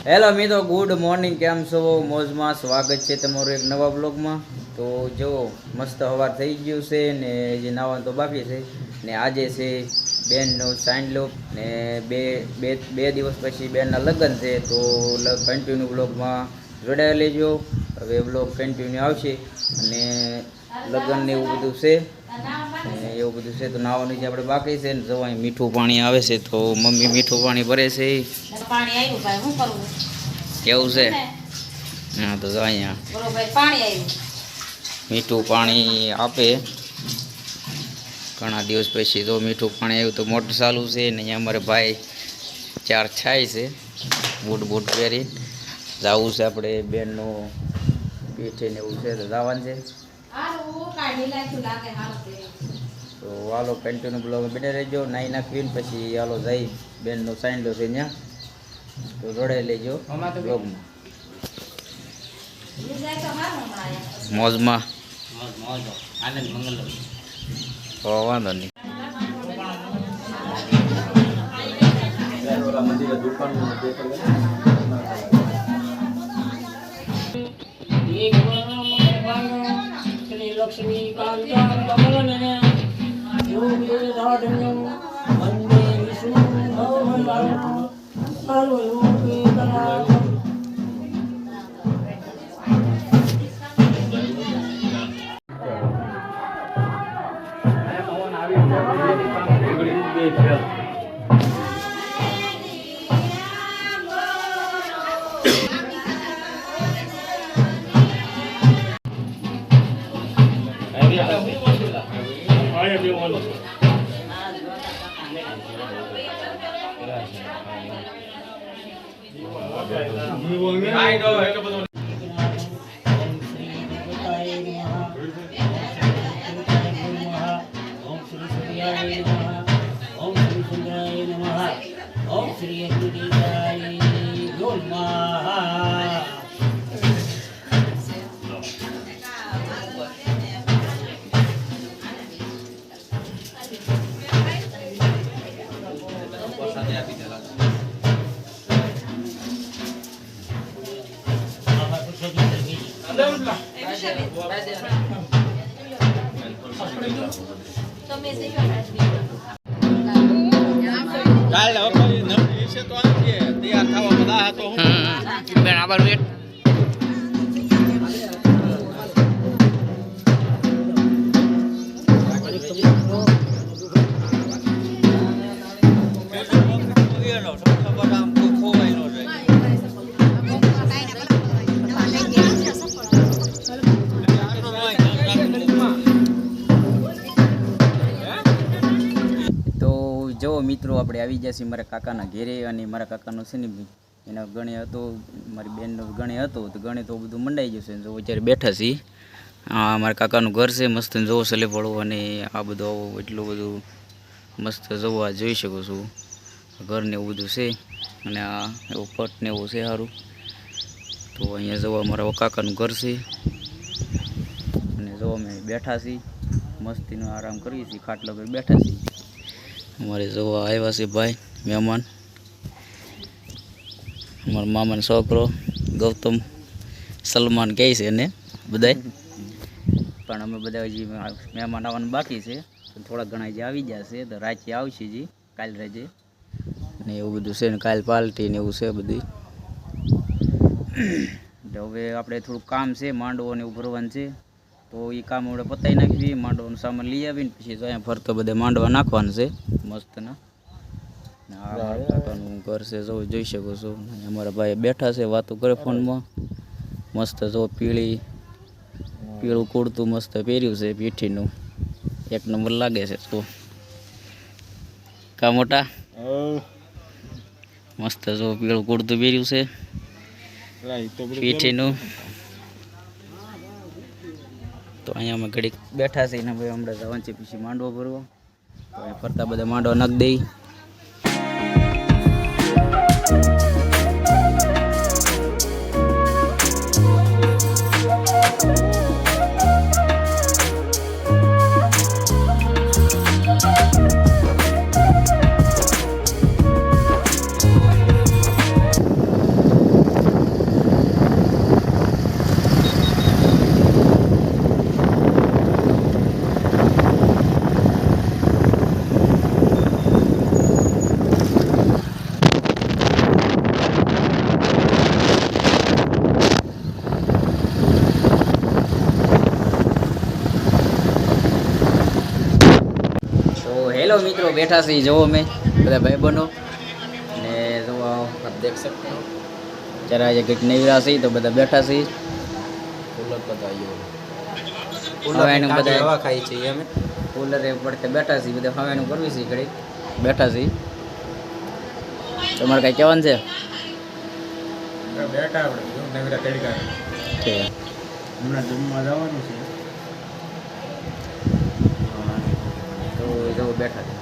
Hello મિત્રો, good morning. કેમ છો? મોજમાં સ્વાગત છે તમારું એક નવા બ્લોગમાં. તો જો મસ્ત સવાર થઈ ગયું છે ને જે નાવાનું તો બાકી છે ને આજે છે બેનનો સાઇનલો ને બે દિવસ પછી બેનના લગ્ન છે. તો કન્ટિન્યુ બ્લોગમાં જોડાયા લેજો. હવે બ્લોગ કન્ટિન્યુ આવશે અને લગ્ન ને એવું બધું છે એવું બધું છે. તો નાવાનું જે આપણે બાકી છે ને જો અહીં મીઠું પાણી આવે છે તો મમ્મી મીઠું પાણી ભરે છે. પાણી આવ્યું ભાઈ, શું કરવું? કેવું છે? હા તો જો અહીંયા બરોબર પાણી આવ્યું. મીઠું પાણી આપે ઘણા દિવસ પછી તો મીઠું પાણી આવ્યું તો મોટર ચાલુ છે ને અહીંયા અમારે ભાઈ ચાર છાય છે બૂટ પહેરી જવું છે આપણે બેનનો પીઠે ને એવું છે તો જવાનું છે. તો હાલો કન્ટિન્યુ બ્લોગ બેઠે રહેજો. નાઈ નાખવીને પછી હાલો જઈ બેનનો સાઈન લો છે ત્યાં તો જોડાઈ લેજો બ્લોગમાં. મોજમાં વાંધો નહીં. લક્ષ્મી બેન આભાર વેટ. જો મિત્રો આપણે આવી જશે મારા કાકાના ઘેરે અને મારા કાકાનો છે ને એનો ગણે હતો, મારી બેનનો ગણે હતો તો ગણે તો બધું મંડાઈ જશે. જો અત્યારે બેઠા છીએ. આ મારા કાકાનું ઘર છે મસ્ત જોવો સલેપડો અને આ બધું એટલું બધું મસ્ત જોવા જોઈ શકો છો. ઘર ને એવું બધું છે અને આ એવું પટ ને એવું છે સારું. તો અહીંયા જોવા મારા કાકાનું ઘર છે અને જો અમે બેઠા છીએ મસ્તીનો આરામ કરીએ છીએ, ખાટલા પર બેઠા છીએ. અમારે જોવા આવ્યા છે ભાઈ મહેમાન, અમારા મામાનો છોકરો ગૌતમ સલમાન કહે છે એને બધાય, પણ અમે બધા હજી મહેમાન આવવાનું બાકી છે. થોડા ઘણા જે આવી જશે તો રાતે આવશે જી કાલ રાતે ને એવું બધું છે ને કાલ પાર્ટી ને એવું છે બધું. હવે આપણે થોડુંક કામ છે માંડવો ને એવું ભરવાનું છે તો એ કામ આપણે પતાવી નાખવી. માંડવાનું સામાન લઈ આવીને પછી તો અહીંયા ફરતો બધા માંડવા નાખવાનું છે મસ્તના. આ કાકાનું ઘર છે જો જોઈ શકો છો. અમારા ભાઈ બેઠા છે વાતો કરે ફોનમાં. મસ્ત જો પીળું કુર્તું મસ્ત પહેર્યું છે પીઠીનું, એક નંબર લાગે છે. તો કા મોટા મસ્ત જો પીળું કુર્તું પહેર્યું છે પીઠીનું. તો અહીંયા અમે ઘડીક બેઠા છે ને ભાઈ હમણાં જવાનું છે પછી માંડવો ભરવા. તો અહીંયા ફરતા બધા માંડવા નાખી દઈ. મિત્રો બેઠા છીએ જોવો મેં બધા ભાઈબંધો ને જોવો આપ દેખ सकते हो જરા આજે કંઈક નવરા છીએ તો બધા બેઠા છીએ કુલર બતાવ્યો હવે એનું બધા બધા હવા ખાઈ છે અમે કુલરે પડતે બેઠા છીએ બધા હવાનું કરવી છીએ ઘડી બેઠા છીએ તમારે કાંઈ કહેવાનું છે બેટા આપણે નવીરા તડકા છે હમણાં જમવા જવાનું છે તો જો બેઠા છે